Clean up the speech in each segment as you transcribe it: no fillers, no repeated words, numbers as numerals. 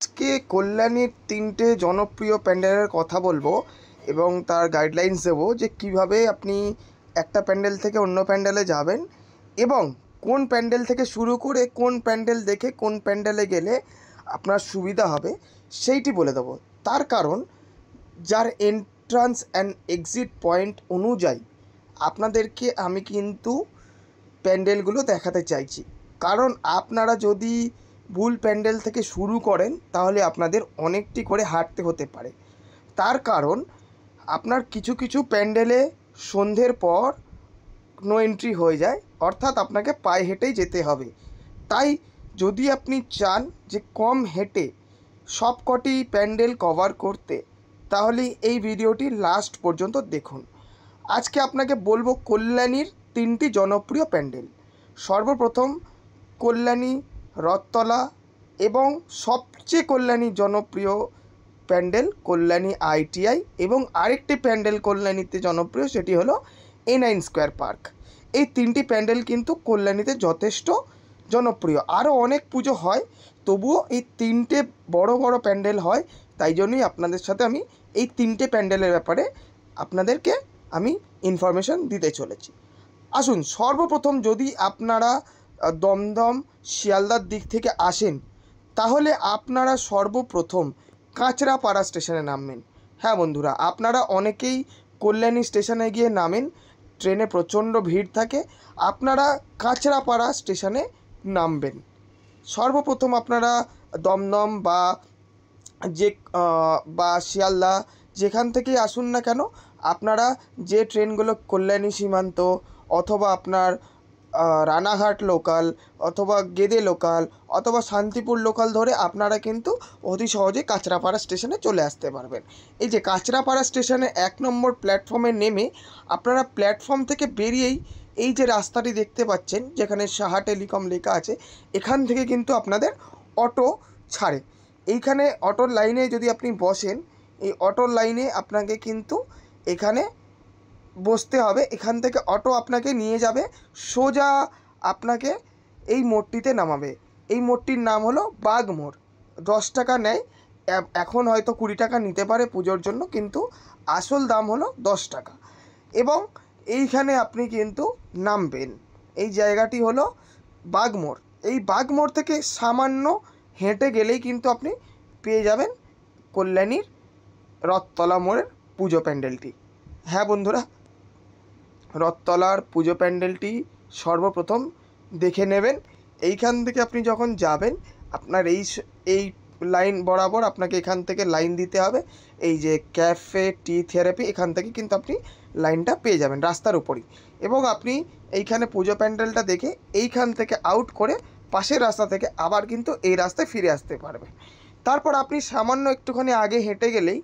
আজকে কল্যাণীর 3টে জনপ্রিয় প্যান্ডেলের কথা বলবো এবং তার গাইডলাইন্স দেবো যে কিভাবে আপনি একটা প্যান্ডেল থেকে অন্য প্যান্ডেলে যাবেন এবং কোন প্যান্ডেল থেকে শুরু করে কোন প্যান্ডেল দেখে কোন প্যান্ডেলে গেলে আপনার সুবিধা হবে সেইটি বলে দেবো। তার কারণ যার এন্ট্রান্স অ্যান্ড এক্সিট পয়েন্ট অনুযায়ী আপনাদেরকে আমি কিন্তু প্যান্ডেলগুলো দেখাতে চাইছি। কারণ আপনারা যদি ভুল প্যান্ডেল থেকে শুরু করেন তাহলে আপনাদের অনেকটি করে হাঁটতে হতে পারে। তার কারণ আপনার কিছু কিছু প্যান্ডেলে সন্ধ্যের পর নো এন্ট্রি হয়ে যায়, অর্থাৎ আপনাকে পায়ে হেঁটেই যেতে হবে। তাই যদি আপনি চান যে কম হেঁটে সবকটি প্যান্ডেল কভার করতে, তাহলে এই ভিডিওটি লাস্ট পর্যন্ত দেখুন। আজকে আপনাকে বলবো কল্যাণীর 3টি জনপ্রিয় প্যান্ডেল। সর্বপ্রথম কল্যাণী রথতলা এবং সবচেয়ে কল্যাণী জনপ্রিয় প্যান্ডেল কল্যাণী আইটিআই এবং আরেকটি প্যান্ডেল কল্যাণীতে জনপ্রিয়, সেটি হলো A9 স্কোয়ার পার্ক। এই 3টি প্যান্ডেল কিন্তু কল্যাণীতে যথেষ্ট জনপ্রিয়। আরও অনেক পুজো হয়, তবুও এই 3টে বড় বড় প্যান্ডেল হয়। তাই জন্যই আপনাদের সাথে আমি এই 3টে প্যান্ডেলের ব্যাপারে আপনাদেরকে আমি ইনফরমেশান দিতে চলেছি। আসুন, সর্বপ্রথম যদি আপনারা দমদম শিয়ালদার দিক থেকে আসেন তাহলে আপনারা সর্বপ্রথম কাঁচরাপাড়া স্টেশনে নামবেন। হ্যাঁ বন্ধুরা, আপনারা অনেকেই কল্যাণী স্টেশনে গিয়ে নামেন, ট্রেনে প্রচণ্ড ভিড় থাকে। আপনারা কাঁচরাপাড়া স্টেশনে নামবেন। সর্বপ্রথম আপনারা দমদম যে বা শিয়ালদা যেখান থেকেই আসুন না কেন, আপনারা যে ট্রেনগুলো কল্যাণী সীমান্ত অথবা আপনার রানাঘাট লোকাল অথবা গেদে লোকাল অথবা শান্তিপুর লোকাল ধরে আপনারা কিন্তু অতি সহজে কাঁচরাপাড়া স্টেশনে চলে আসতে পারবেন। এই যে কাঁচরাপাড়া স্টেশনে 1 নম্বর প্ল্যাটফর্মে নেমে আপনারা প্ল্যাটফর্ম থেকে বেরিয়েই এই যে রাস্তাটি দেখতে পাচ্ছেন যেখানে সাহা টেলিকম লেখা আছে, এখান থেকে কিন্তু আপনাদের অটো ছাড়ে। এইখানে অটোর লাইনে যদি আপনি বসেন, এই অটোর লাইনে আপনাকে কিন্তু এখানে বসতে হবে। এখান থেকে অটো আপনাকে নিয়ে যাবে সোজা, আপনাকে এই মোড়টিতে নামাবে। এই মোড়টির নাম হলো বাগমোড়। 10 টাকা নেয়, এখন হয়তো 20 টাকা নিতে পারে পুজোর জন্য, কিন্তু আসল দাম হলো 10 টাকা। এবং এইখানে আপনি কিন্তু নামবেন। এই জায়গাটি হলো বাগমোড়। এই বাগমোড় থেকে সামান্য হেঁটে গেলেই কিন্তু আপনি পেয়ে যাবেন কল্যাণীর রথতলা মোড়ের পুজো প্যান্ডেলটি। হ্যাঁ বন্ধুরা, রথতলার পুজো প্যান্ডেলটি সর্বপ্রথম দেখে নেবেন। এইখান থেকে আপনি যখন যাবেন আপনার এই লাইন বরাবর আপনাকে এখান থেকে লাইন দিতে হবে। এই যে ক্যাফে টি থেরাপি, এখান থেকে কিন্তু আপনি লাইনটা পেয়ে যাবেন রাস্তার উপরই। এবং আপনি এইখানে পুজো প্যান্ডেলটা দেখে এইখান থেকে আউট করে পাশের রাস্তা থেকে আবার কিন্তু এই রাস্তায় ফিরে আসতে পারবেন। তারপর আপনি সামান্য একটুখানি আগে হেঁটে গেলেই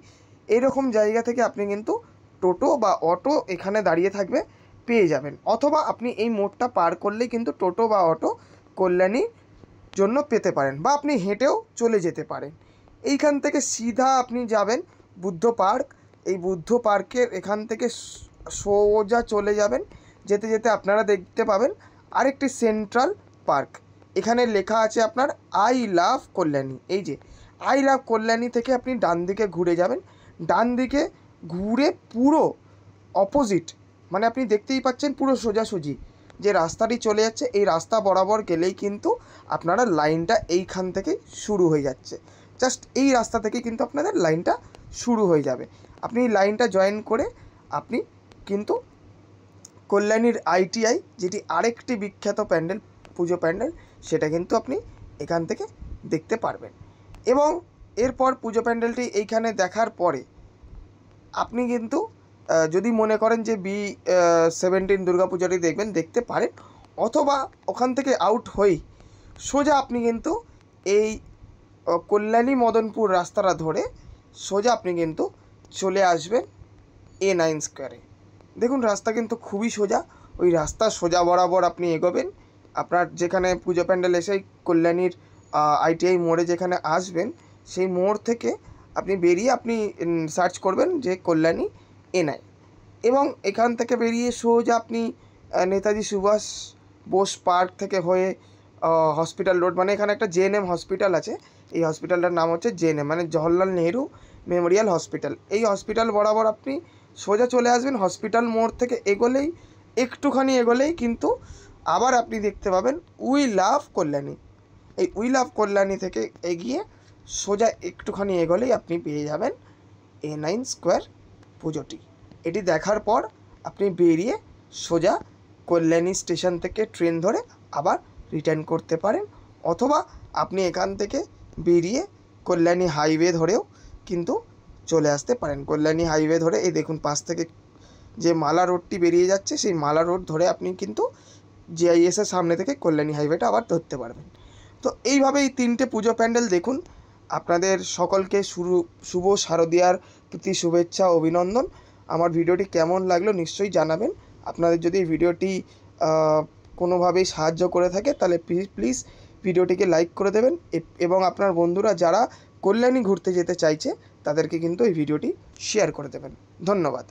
এইরকম জায়গা থেকে আপনি কিন্তু টোটো বা অটো এখানে দাঁড়িয়ে থাকবে, পেয়ে যাবেন। অথবা আপনি এই মোড়টা পার করলেই কিন্তু টোটো বা অটো কল্যাণীর জন্য পেতে পারেন, বা আপনি হেঁটেও চলে যেতে পারেন। এইখান থেকে সিধা আপনি যাবেন বুদ্ধ পার্ক। এই বুদ্ধ পার্কের এখান থেকে সোজা চলে যাবেন, যেতে যেতে আপনারা দেখতে পাবেন আরেকটি সেন্ট্রাল পার্ক। এখানে লেখা আছে আপনার আই লাভ কল্যাণী। এই যে আই লাভ কল্যাণী থেকে আপনি ডান দিকে ঘুরে যাবেন। ডান দিকে ঘুরে পুরো অপোজিট, মানে আপনি দেখতেই পাচ্ছেন পুরো সোজাসুজি যে রাস্তাটি চলে যাচ্ছে, এই রাস্তা বরাবর গেলেই কিন্তু আপনারা লাইনটা এইখান থেকে শুরু হয়ে যাচ্ছে। জাস্ট এই রাস্তা থেকে কিন্তু আপনাদের লাইনটা শুরু হয়ে যাবে। আপনি লাইনটা জয়েন করে আপনি কিন্তু কল্যাণীর আইটিআই, যেটি আরেকটি বিখ্যাত প্যান্ডেল পুজো প্যান্ডেল, সেটা কিন্তু আপনি এখান থেকে দেখতে পারবেন। এবং এরপর পুজো প্যান্ডেলটি এইখানে দেখার পরে আপনি কিন্তু যদি মনে করেন যে B17 দুর্গাপূজাটি দেখবেন, দেখতে পারেন। অথবা ওখান থেকে আউট হয়েই সোজা আপনি কিন্তু এই কল্যাণী মদনপুর রাস্তাটা ধরে সোজা আপনি কিন্তু চলে আসবেন A9 স্কোয়ারে। দেখুন রাস্তা কিন্তু খুবই সোজা, ওই রাস্তা সোজা বরাবর আপনি এগোবেন। আপনার যেখানে পুজো প্যান্ডেল এসেই কল্যাণীর আইটিআই মোড়ে যেখানে আসবেন, সেই মোড় থেকে আপনি বেরিয়ে আপনি সার্চ করবেন যে কল্যাণী A9, এবং এখান থেকে বেরিয়ে সোজা আপনি নেতাজি সুভাষ বোস পার্ক থেকে হয়ে হসপিটাল রোড, মানে এখানে একটা JNM হসপিটাল আছে, এই হসপিটালটার নাম হচ্ছে জেএনএম মানে জওহরলাল নেহেরু মেমোরিয়াল হসপিটাল। এই হসপিটাল বরাবর আপনি সোজা চলে আসবেন, হসপিটাল মোড় থেকে এগোলেই একটুখানি এগোলেই কিন্তু আবার আপনি দেখতে পাবেন উই লাভ কল্যাণী। এই উই লাভ কল্যাণী থেকে এগিয়ে সোজা একটুখানি এগোলেই আপনি পেয়ে যাবেন A9 স্কোয়ার পুজোটি। এটি দেখার পর আপনি বেরিয়ে সোজা কল্যাণী স্টেশন থেকে ট্রেন ধরে আবার রিটার্ন করতে পারেন, অথবা আপনি এখান থেকে বেরিয়ে কল্যাণী হাইওয়ে ধরেও কিন্তু চলে আসতে পারেন। কল্যাণী হাইওয়ে ধরে এই দেখুন পাশ থেকে যে মালা রোডটি বেরিয়ে যাচ্ছে, সেই মালা রোড ধরে আপনি কিন্তু জিআইএসের সামনে থেকে কল্যাণী হাইওয়েটা আবার ধরতে পারবেন। তো এইভাবে এই 3টে পুজো প্যান্ডেল দেখুন। আপনাদের সকলকে শুভ শারদীয়ার প্রীতি শুভেচ্ছা অভিনন্দন। আমার ভিডিওটি কেমন লাগলো নিশ্চয়ই জানাবেন। আপনাদের যদি এই ভিডিওটি কোনোভাবেই সাহায্য করে থাকে তাহলে প্লিজ ভিডিওটিকে লাইক করে দেবেন, এবং আপনার বন্ধুরা যারা কল্যাণী ঘুরতে যেতে চাইছে তাদেরকে কিন্তু এই ভিডিওটি শেয়ার করে দেবেন। ধন্যবাদ।